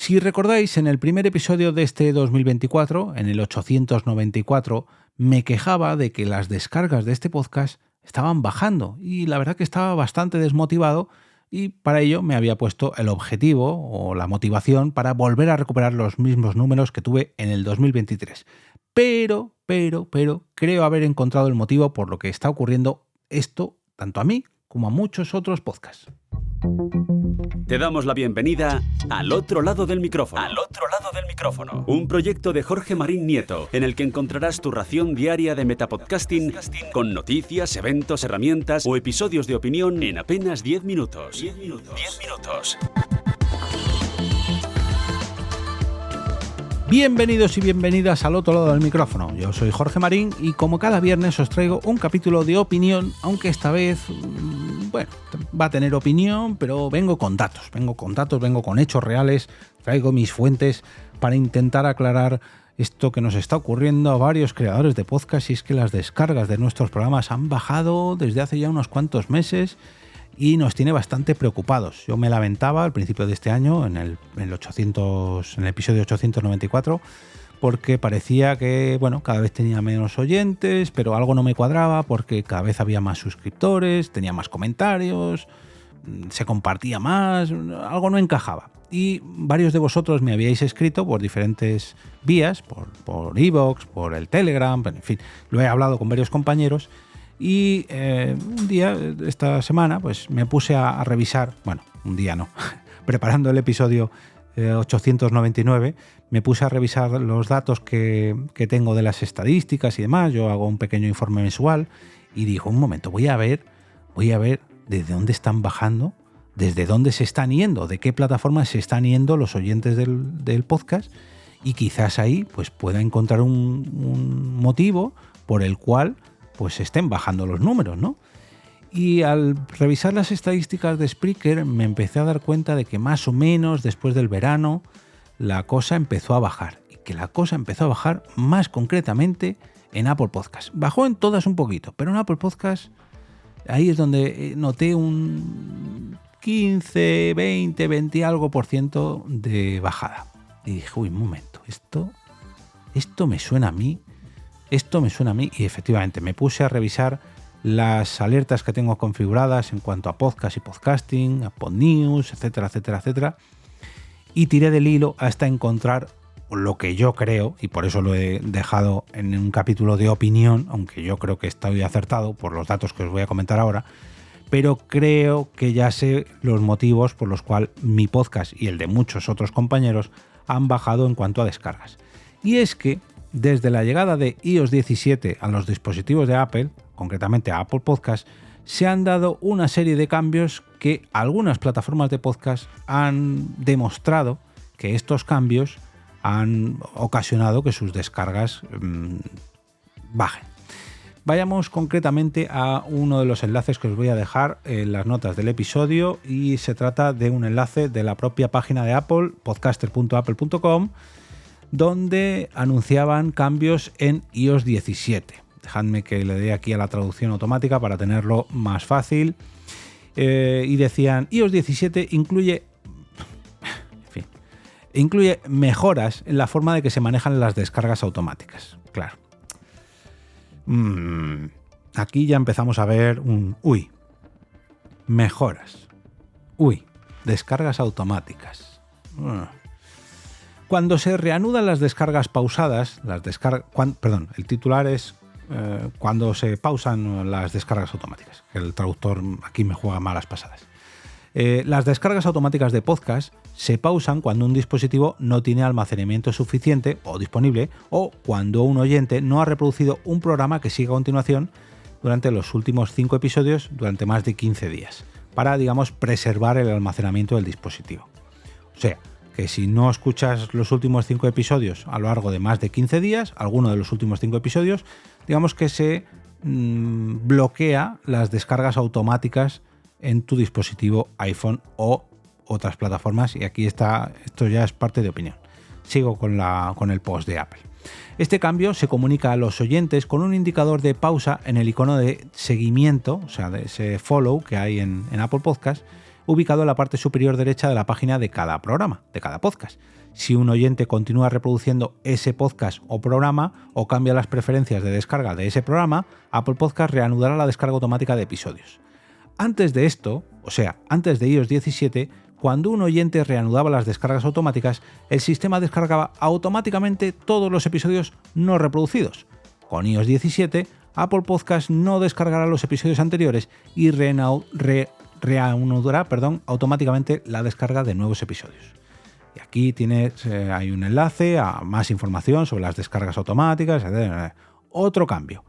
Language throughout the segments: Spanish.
Si recordáis, en el primer episodio de este 2024, en el 894, me quejaba de que las descargas de este podcast estaban bajando y la verdad que estaba bastante desmotivado y para ello me había puesto el objetivo o la motivación para volver a recuperar los mismos números que tuve en el 2023. Pero, creo haber encontrado el motivo por lo que está ocurriendo esto tanto a mí como a muchos otros podcasts. Te damos la bienvenida al otro lado del micrófono. Al otro lado del micrófono. Un proyecto de Jorge Marín Nieto, en el que encontrarás tu ración diaria de metapodcasting con noticias, eventos, herramientas o episodios de opinión en apenas 10 minutos. 10 minutos. Bienvenidos y bienvenidas al otro lado del micrófono. Yo soy Jorge Marín y como cada viernes os traigo un capítulo de opinión, aunque esta vez, va a tener opinión, pero vengo con datos, vengo con hechos reales, traigo mis fuentes para intentar aclarar esto que nos está ocurriendo a varios creadores de podcast, y es que las descargas de nuestros programas han bajado desde hace ya unos cuantos meses y nos tiene bastante preocupados. Yo me lamentaba al principio de este año, en el episodio 894, porque parecía que, cada vez tenía menos oyentes, pero algo no me cuadraba porque cada vez había más suscriptores, tenía más comentarios, se compartía más, algo no encajaba. Y varios de vosotros me habíais escrito por diferentes vías, por iVoox, por el Telegram, en fin, lo he hablado con varios compañeros. Y un día, esta semana, pues me puse a revisar, preparando el episodio 899, me puse a revisar los datos que tengo de las estadísticas y demás. Yo hago un pequeño informe mensual y digo, un momento, voy a ver desde dónde están bajando, desde dónde se están yendo, de qué plataformas se están yendo los oyentes del podcast, y quizás ahí pues pueda encontrar un motivo por el cual pues estén bajando los números, ¿no? Y al revisar las estadísticas de Spreaker me empecé a dar cuenta de que más o menos después del verano la cosa empezó a bajar, y que la cosa empezó a bajar más concretamente en Apple Podcast. Bajó en todas un poquito, pero en Apple Podcast ahí es donde noté un 15, 20 y algo por ciento de bajada. Y dije, un momento, esto me suena a mí. Y efectivamente me puse a revisar las alertas que tengo configuradas en cuanto a podcast y podcasting, a PodNews, etcétera, y tiré del hilo hasta encontrar lo que yo creo, y por eso lo he dejado en un capítulo de opinión, aunque yo creo que estoy acertado por los datos que os voy a comentar ahora, pero creo que ya sé los motivos por los cuales mi podcast y el de muchos otros compañeros han bajado en cuanto a descargas. Y es que desde la llegada de iOS 17 a los dispositivos de Apple, concretamente a Apple Podcast, se han dado una serie de cambios que algunas plataformas de podcast han demostrado que estos cambios han ocasionado que sus descargas bajen. Vayamos concretamente a uno de los enlaces que os voy a dejar en las notas del episodio, y se trata de un enlace de la propia página de Apple, podcaster.apple.com, donde anunciaban cambios en iOS 17. Dejadme que le dé aquí a la traducción automática para tenerlo más fácil. Y decían, iOS 17 incluye mejoras en la forma de que se manejan las descargas automáticas. Claro. Aquí ya empezamos a ver mejoras. Descargas automáticas. Cuando se reanudan las descargas pausadas, el titular es cuando se pausan las descargas automáticas. El traductor aquí me juega malas pasadas. Las descargas automáticas de podcast se pausan cuando un dispositivo no tiene almacenamiento suficiente o disponible, o cuando un oyente no ha reproducido un programa que siga a continuación durante los últimos 5 episodios durante más de 15 días, para, preservar el almacenamiento del dispositivo. O sea, que si no escuchas los últimos 5 episodios a lo largo de más de 15 días, alguno de los últimos 5 episodios, que se bloquea las descargas automáticas en tu dispositivo iPhone o otras plataformas, y aquí está, esto ya es parte de opinión. Sigo con el post de Apple. Este cambio se comunica a los oyentes con un indicador de pausa en el icono de seguimiento, o sea, de ese follow que hay en Apple Podcast, ubicado en la parte superior derecha de la página de cada programa, de cada podcast. Si un oyente continúa reproduciendo ese podcast o programa o cambia las preferencias de descarga de ese programa, Apple Podcast reanudará la descarga automática de episodios. Antes de esto, o sea, antes de iOS 17, cuando un oyente reanudaba las descargas automáticas, el sistema descargaba automáticamente todos los episodios no reproducidos. Con iOS 17, Apple Podcast no descargará los episodios anteriores y reanudará automáticamente la descarga de nuevos episodios. Y aquí hay un enlace a más información sobre las descargas automáticas, etc. Otro cambio.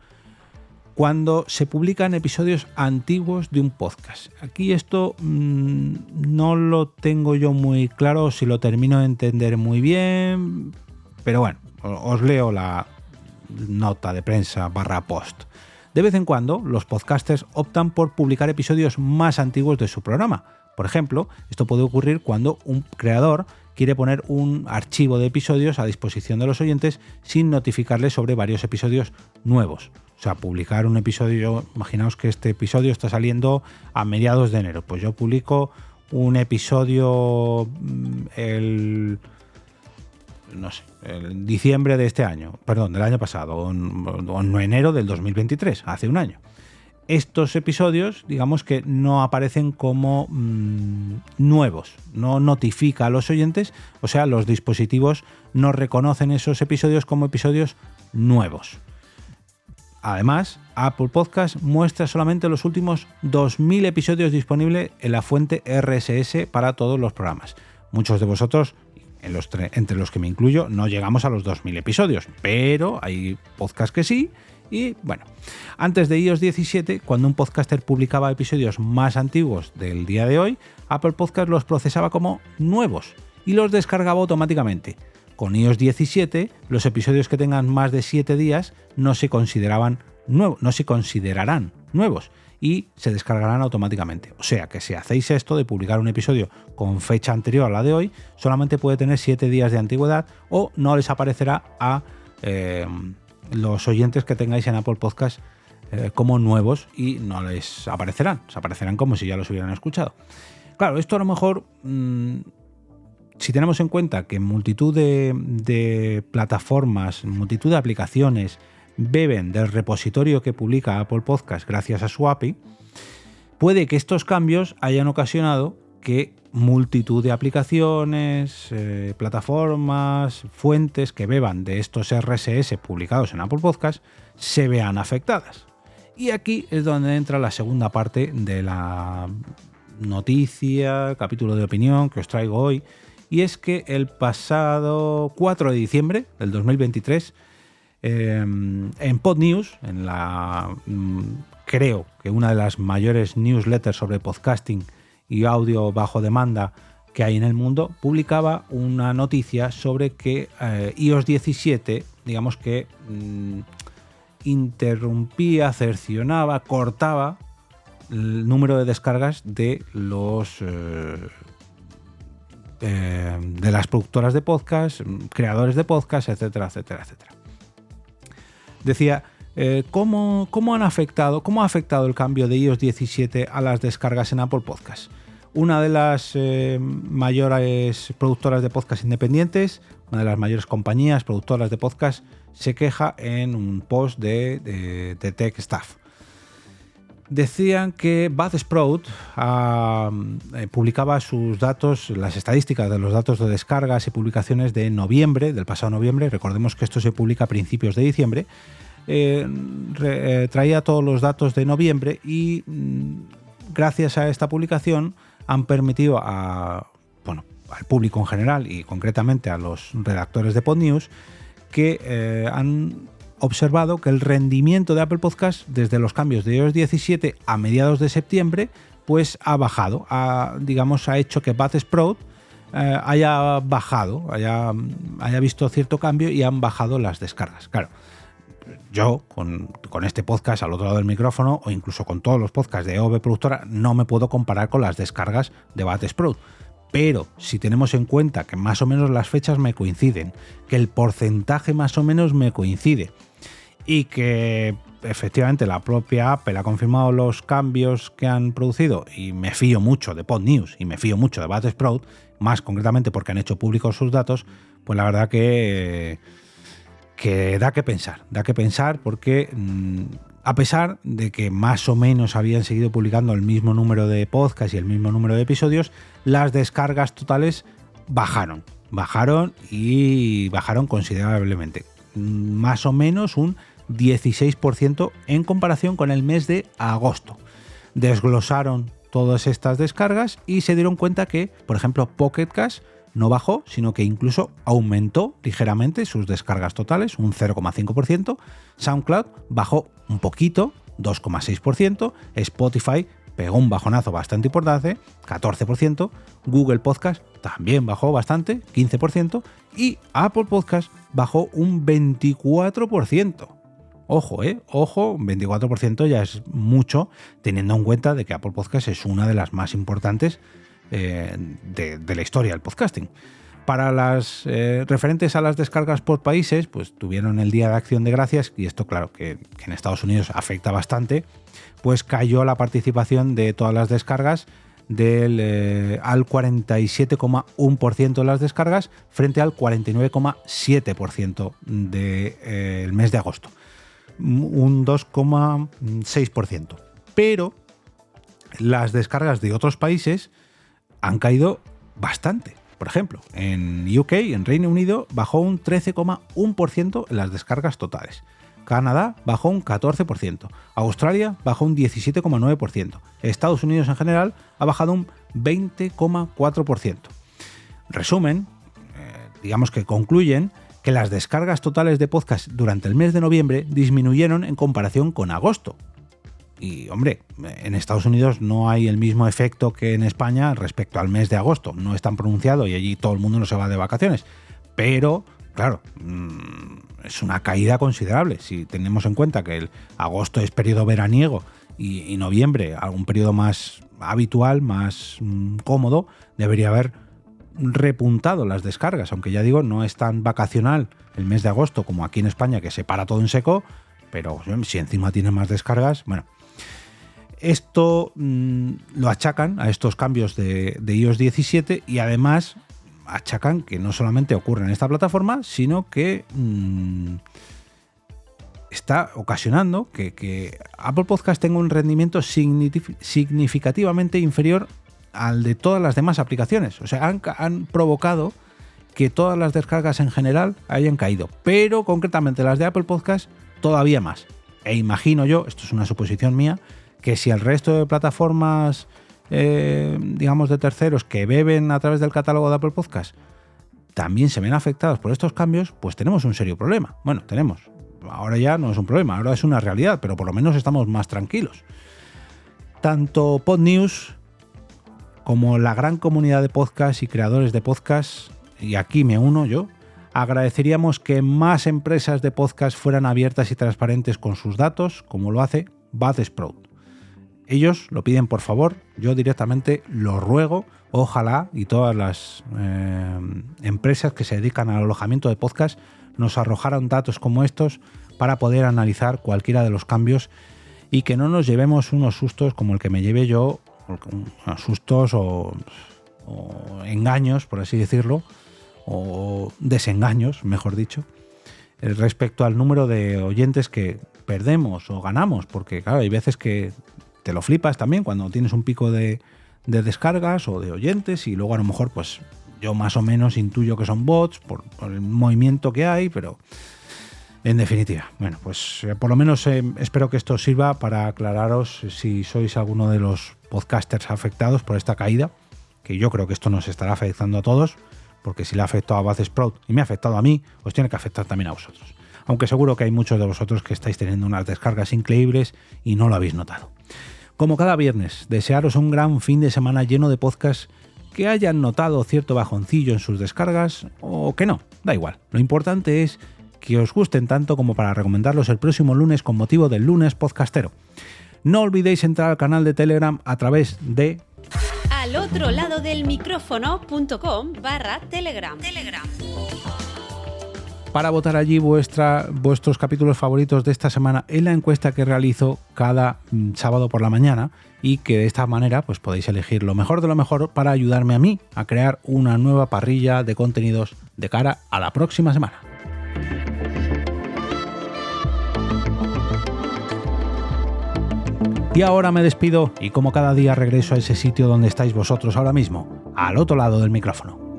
Cuando se publican episodios antiguos de un podcast. Aquí esto no lo tengo yo muy claro, si lo termino de entender muy bien, pero bueno, os leo la nota de prensa /post. De vez en cuando, los podcasters optan por publicar episodios más antiguos de su programa. Por ejemplo, esto puede ocurrir cuando un creador quiere poner un archivo de episodios a disposición de los oyentes sin notificarles sobre varios episodios nuevos. O sea, publicar un episodio, imaginaos que este episodio está saliendo a mediados de enero. Pues yo publico un episodio el diciembre de este año, perdón, del año pasado, o en enero del 2023, hace un año. Estos episodios, digamos que no aparecen como nuevos, no notifica a los oyentes, o sea, los dispositivos no reconocen esos episodios como episodios nuevos. Además, Apple Podcast muestra solamente los últimos 2.000 episodios disponibles en la fuente RSS para todos los programas. Muchos de vosotros, entre los que me incluyo, no llegamos a los 2.000 episodios, pero hay podcasts que sí. Y bueno, antes de iOS 17, cuando un podcaster publicaba episodios más antiguos del día de hoy, Apple Podcast los procesaba como nuevos y los descargaba automáticamente. Con iOS 17, los episodios que tengan más de 7 días no se considerarán nuevos y se descargarán automáticamente. O sea que si hacéis esto de publicar un episodio con fecha anterior a la de hoy, solamente puede tener 7 días de antigüedad o no les aparecerá a los oyentes que tengáis en Apple Podcast como nuevos y no les aparecerán. Se aparecerán como si ya los hubieran escuchado. Claro, esto a lo mejor, si tenemos en cuenta que multitud de plataformas, multitud de aplicaciones beben del repositorio que publica Apple Podcast gracias a su API, puede que estos cambios hayan ocasionado que multitud de aplicaciones, plataformas, fuentes que beban de estos RSS publicados en Apple Podcast se vean afectadas. Y aquí es donde entra la segunda parte de la noticia, capítulo de opinión que os traigo hoy, y es que el pasado 4 de diciembre del 2023, en PodNews, en creo que una de las mayores newsletters sobre podcasting y audio bajo demanda que hay en el mundo, publicaba una noticia sobre que iOS 17, digamos que interrumpía, cercionaba, cortaba el número de descargas de de las productoras de podcast, creadores de podcast, etcétera, etcétera, etcétera. Decía, ¿cómo ha afectado el cambio de iOS 17 a las descargas en Apple Podcast? Una de las mayores productoras de podcast independientes, una de las mayores compañías productoras de podcast, se queja en un post de TechStuff. Decían que Buzzsprout publicaba sus datos, las estadísticas de los datos de descargas y publicaciones de noviembre, del pasado noviembre. Recordemos que esto se publica a principios de diciembre. Traía todos los datos de noviembre y gracias a esta publicación han permitido al público en general y concretamente a los redactores de PodNews que han observado que el rendimiento de Apple Podcast desde los cambios de iOS 17 a mediados de septiembre pues ha bajado, ha hecho que Buzzsprout haya bajado, haya visto cierto cambio y han bajado las descargas. Claro, yo con este podcast al otro lado del micrófono o incluso con todos los podcasts de OV Productora no me puedo comparar con las descargas de Buzzsprout. Pero si tenemos en cuenta que más o menos las fechas me coinciden, que el porcentaje más o menos me coincide y que efectivamente la propia Apple ha confirmado los cambios que han producido, y me fío mucho de Podnews y me fío mucho de Buzzsprout, más concretamente porque han hecho públicos sus datos, pues la verdad que da que pensar porque a pesar de que más o menos habían seguido publicando el mismo número de podcasts y el mismo número de episodios, las descargas totales bajaron considerablemente, más o menos un 16% en comparación con el mes de agosto. Desglosaron todas estas descargas y se dieron cuenta que, por ejemplo, Pocket Cast no bajó, sino que incluso aumentó ligeramente sus descargas totales, un 0,5%, SoundCloud bajó un poquito, 2,6%, Spotify pegó un bajonazo bastante importante, 14%, Google Podcast también bajó bastante, 15%, y Apple Podcast bajó un 24%. Ojo, ojo, 24% ya es mucho, teniendo en cuenta de que Apple Podcast es una de las más importantes de la historia del podcasting. Para las referentes a las descargas por países, pues tuvieron el Día de Acción de Gracias, y esto claro que en Estados Unidos afecta bastante, pues cayó la participación de todas las descargas al 47,1% de las descargas frente al 49,7% del mes de agosto, un 2,6%. Pero las descargas de otros países han caído bastante. Por ejemplo, en UK, en Reino Unido, bajó un 13,1% en las descargas totales. Canadá bajó un 14%. Australia bajó un 17,9%. Estados Unidos en general ha bajado un 20,4%. Resumen, digamos que concluyen que las descargas totales de podcast durante el mes de noviembre disminuyeron en comparación con agosto. Y, hombre, en Estados Unidos no hay el mismo efecto que en España respecto al mes de agosto. No es tan pronunciado y allí todo el mundo no se va de vacaciones. Pero, claro, es una caída considerable. Si tenemos en cuenta que el agosto es periodo veraniego y noviembre, algún periodo más habitual, más cómodo, debería haber repuntado las descargas. Aunque ya digo, no es tan vacacional el mes de agosto como aquí en España, que se para todo en seco. Pero si encima tiene más descargas, bueno. Esto lo achacan a estos cambios de iOS 17 y además achacan que no solamente ocurre en esta plataforma, sino que está ocasionando que Apple Podcast tenga un rendimiento significativamente inferior al de todas las demás aplicaciones. O sea, han provocado que todas las descargas en general hayan caído, pero concretamente las de Apple Podcast todavía más. E imagino yo, esto es una suposición mía, que si el resto de plataformas, digamos de terceros, que beben a través del catálogo de Apple Podcast, también se ven afectados por estos cambios, pues tenemos un serio problema. Bueno, ahora ya no es un problema, ahora es una realidad, pero por lo menos estamos más tranquilos. Tanto Podnews como la gran comunidad de podcasts y creadores de podcasts, y aquí me uno yo, agradeceríamos que más empresas de podcast fueran abiertas y transparentes con sus datos, como lo hace Buzzsprout. Ellos lo piden por favor, yo directamente lo ruego, ojalá y todas las empresas que se dedican al alojamiento de podcast nos arrojaran datos como estos para poder analizar cualquiera de los cambios y que no nos llevemos unos sustos como el que me llevé yo, unos sustos o engaños, por así decirlo, o desengaños, mejor dicho, respecto al número de oyentes que perdemos o ganamos, porque claro, hay veces que te lo flipas también cuando tienes un pico de descargas o de oyentes y luego a lo mejor pues yo más o menos intuyo que son bots por el movimiento que hay, pero en definitiva, bueno, pues por lo menos espero que esto sirva para aclararos si sois alguno de los podcasters afectados por esta caída, que yo creo que esto nos estará afectando a todos, porque si le ha afectado a Buzzsprout y me ha afectado a mí, os tiene que afectar también a vosotros. Aunque seguro que hay muchos de vosotros que estáis teniendo unas descargas increíbles y no lo habéis notado. Como cada viernes, desearos un gran fin de semana lleno de podcasts que hayan notado cierto bajoncillo en sus descargas o que no, da igual. Lo importante es que os gusten tanto como para recomendarlos el próximo lunes con motivo del lunes podcastero. No olvidéis entrar al canal de Telegram a través de alotroladodelmicrófono.com/Telegram. para votar allí vuestros capítulos favoritos de esta semana en la encuesta que realizo cada sábado por la mañana, y que de esta manera pues podéis elegir lo mejor de lo mejor para ayudarme a mí a crear una nueva parrilla de contenidos de cara a la próxima semana. Y ahora me despido y como cada día regreso a ese sitio donde estáis vosotros ahora mismo, al otro lado del micrófono.